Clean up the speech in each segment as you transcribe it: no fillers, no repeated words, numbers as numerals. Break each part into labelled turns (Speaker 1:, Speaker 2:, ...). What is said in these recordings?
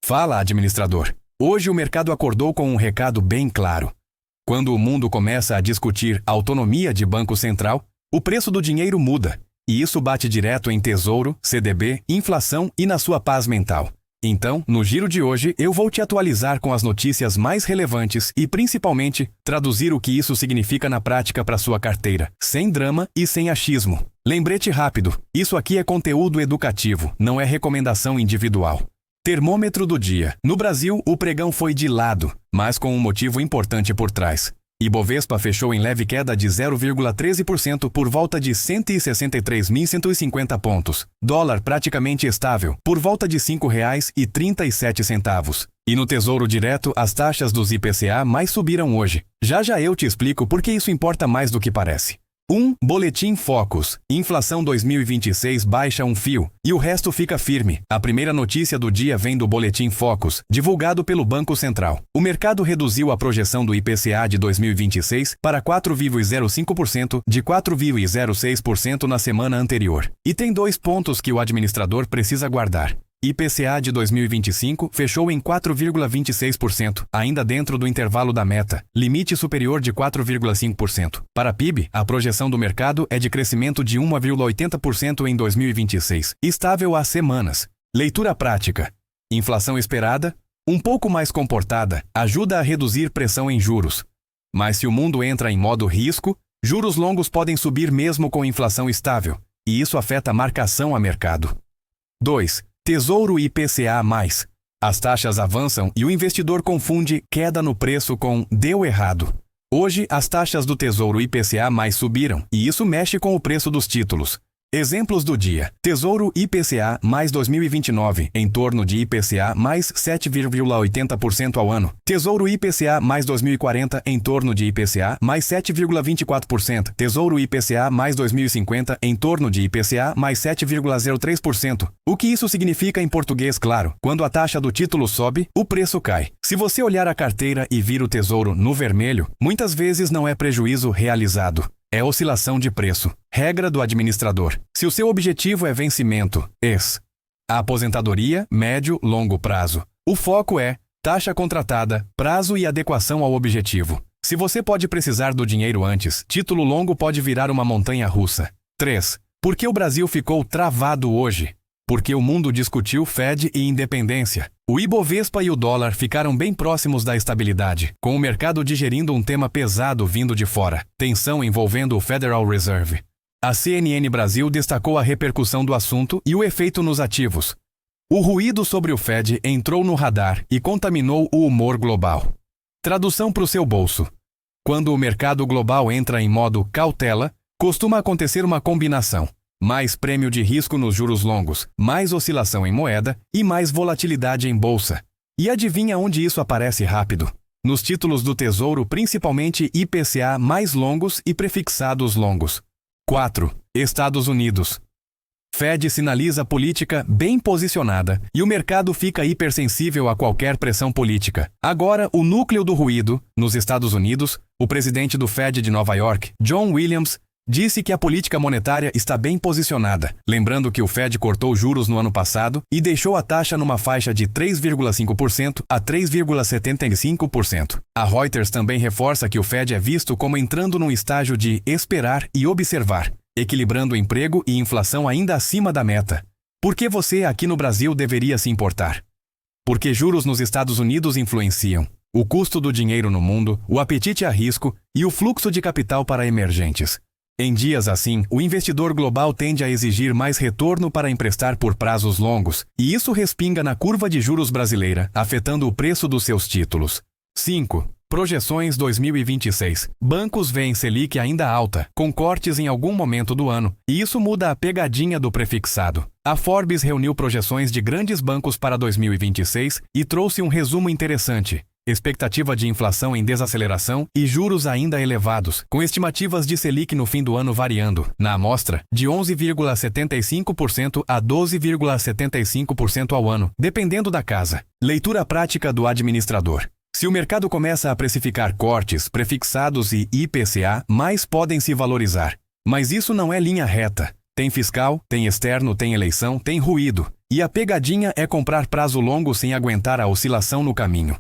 Speaker 1: Fala, administrador. Hoje o mercado acordou com um recado bem claro. Quando o mundo começa a discutir autonomia de Banco Central, o preço do dinheiro muda, e isso bate direto em tesouro, CDB, inflação e na sua paz mental. Então, no giro de hoje, eu vou te atualizar com as notícias mais relevantes e, principalmente, traduzir o que isso significa na prática para sua carteira, sem drama e sem achismo. Lembrete rápido, isso aqui é conteúdo educativo, não é recomendação individual. Termômetro do dia. No Brasil, o pregão foi de lado, mas com um motivo importante por trás. Ibovespa fechou em leve queda de 0,13% por volta de 163.150 pontos. Dólar praticamente estável, por volta de R$ 5,37. E no Tesouro Direto, as taxas dos IPCA mais subiram hoje. Já eu te explico por que isso importa mais do que parece. 1. Boletim Focus. Inflação 2026 baixa um fio, e o resto fica firme. A primeira notícia do dia vem do Boletim Focus, divulgado pelo Banco Central. O mercado reduziu a projeção do IPCA de 2026 para 4,05% de 4,06% na semana anterior. E tem 2 pontos que o administrador precisa guardar. IPCA de 2025 fechou em 4,26%, ainda dentro do intervalo da meta, limite superior de 4,5%. Para PIB, a projeção do mercado é de crescimento de 1,80% em 2026, estável há semanas. Leitura prática. Inflação esperada, um pouco mais comportada, ajuda a reduzir pressão em juros. Mas se o mundo entra em modo risco, juros longos podem subir mesmo com inflação estável, e isso afeta a marcação a mercado. 2. Tesouro IPCA+. As taxas avançam e o investidor confunde queda no preço com deu errado. Hoje, as taxas do Tesouro IPCA+ subiram, e isso mexe com o preço dos títulos. Exemplos do dia. Tesouro IPCA mais 2029, em torno de IPCA mais 7,80% ao ano. Tesouro IPCA mais 2040, em torno de IPCA mais 7,24%. Tesouro IPCA mais 2050, em torno de IPCA mais 7,03%. O que isso significa em português claro? Quando a taxa do título sobe, o preço cai. Se você olhar a carteira e vir o tesouro no vermelho, muitas vezes não é prejuízo realizado. É oscilação de preço. Regra do administrador. Se o seu objetivo é vencimento, a aposentadoria, médio, longo prazo. O foco é taxa contratada, prazo e adequação ao objetivo. Se você pode precisar do dinheiro antes, título longo pode virar uma montanha russa. 3. Por que o Brasil ficou travado hoje? Porque o mundo discutiu Fed e independência. O Ibovespa e o dólar ficaram bem próximos da estabilidade, com o mercado digerindo um tema pesado vindo de fora, tensão envolvendo o Federal Reserve. A CNN Brasil destacou a repercussão do assunto e o efeito nos ativos. O ruído sobre o Fed entrou no radar e contaminou o humor global. Tradução para o seu bolso. Quando o mercado global entra em modo cautela, costuma acontecer uma combinação. Mais prêmio de risco nos juros longos, mais oscilação em moeda e mais volatilidade em bolsa. E adivinha onde isso aparece rápido? Nos títulos do Tesouro, principalmente IPCA mais longos e prefixados longos. 4. Estados Unidos. Fed sinaliza política bem posicionada e o mercado fica hipersensível a qualquer pressão política. Agora, o núcleo do ruído, nos Estados Unidos, o presidente do Fed de Nova York, John Williams, disse que a política monetária está bem posicionada, lembrando que o Fed cortou juros no ano passado e deixou a taxa numa faixa de 3,5% a 3,75%. A Reuters também reforça que o Fed é visto como entrando num estágio de esperar e observar, equilibrando emprego e inflação ainda acima da meta. Por que você aqui no Brasil deveria se importar? Porque juros nos Estados Unidos influenciam o custo do dinheiro no mundo, o apetite a risco e o fluxo de capital para emergentes. Em dias assim, o investidor global tende a exigir mais retorno para emprestar por prazos longos, e isso respinga na curva de juros brasileira, afetando o preço dos seus títulos. 5. Projeções 2026. Bancos veem Selic ainda alta, com cortes em algum momento do ano, e isso muda a pegadinha do prefixado. A Forbes reuniu projeções de grandes bancos para 2026 e trouxe um resumo interessante. Expectativa de inflação em desaceleração e juros ainda elevados, com estimativas de Selic no fim do ano variando, na amostra, de 11,75% a 12,75% ao ano, dependendo da casa. Leitura prática do administrador. Se o mercado começa a precificar cortes, prefixados e IPCA, mais podem se valorizar. Mas isso não é linha reta. Tem fiscal, tem externo, tem eleição, tem ruído. E a pegadinha é comprar prazo longo sem aguentar a oscilação no caminho.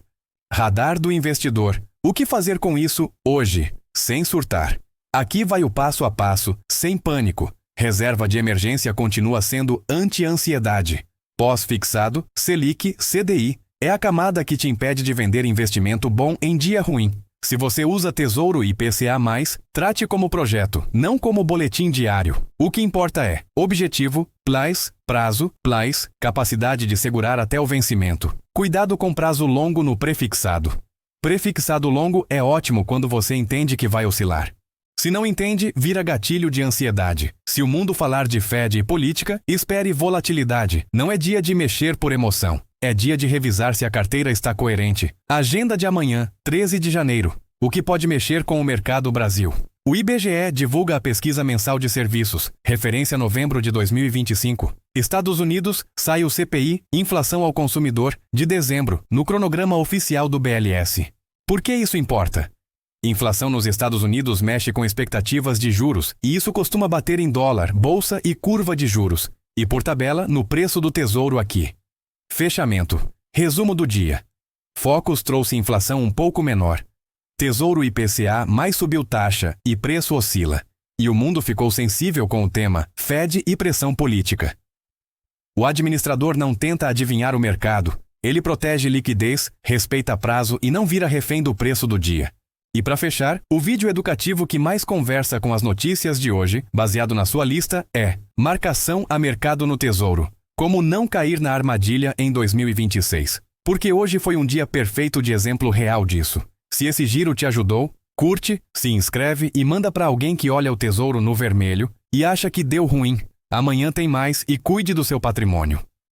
Speaker 1: Radar do investidor. O que fazer com isso hoje, sem surtar? Aqui vai o passo a passo, sem pânico. Reserva de emergência continua sendo anti-ansiedade. Pós-fixado, Selic, CDI, é a camada que te impede de vender investimento bom em dia ruim. Se você usa Tesouro IPCA+, trate como projeto, não como boletim diário. O que importa é objetivo, prazo, capacidade de segurar até o vencimento. Cuidado com prazo longo no prefixado. Prefixado longo é ótimo quando você entende que vai oscilar. Se não entende, vira gatilho de ansiedade. Se o mundo falar de Fed e política, espere volatilidade. Não é dia de mexer por emoção. É dia de revisar se a carteira está coerente. Agenda de amanhã, 13 de janeiro. O que pode mexer com o mercado Brasil? O IBGE divulga a pesquisa mensal de serviços, referência novembro de 2025. Estados Unidos, sai o CPI, inflação ao consumidor, de dezembro, no cronograma oficial do BLS. Por que isso importa? Inflação nos Estados Unidos mexe com expectativas de juros, e isso costuma bater em dólar, bolsa e curva de juros. E por tabela, no preço do tesouro aqui. Fechamento. Resumo do dia. Focus trouxe inflação um pouco menor. Tesouro IPCA mais subiu taxa e preço oscila. E o mundo ficou sensível com o tema Fed e pressão política. O administrador não tenta adivinhar o mercado. Ele protege liquidez, respeita prazo e não vira refém do preço do dia. E para fechar, o vídeo educativo que mais conversa com as notícias de hoje, baseado na sua lista, é Marcação a mercado no Tesouro. Como não cair na armadilha em 2026. Porque hoje foi um dia perfeito de exemplo real disso. Se esse giro te ajudou, curte, se inscreve e manda para alguém que olha o tesouro no vermelho e acha que deu ruim. Amanhã tem mais e cuide do seu patrimônio.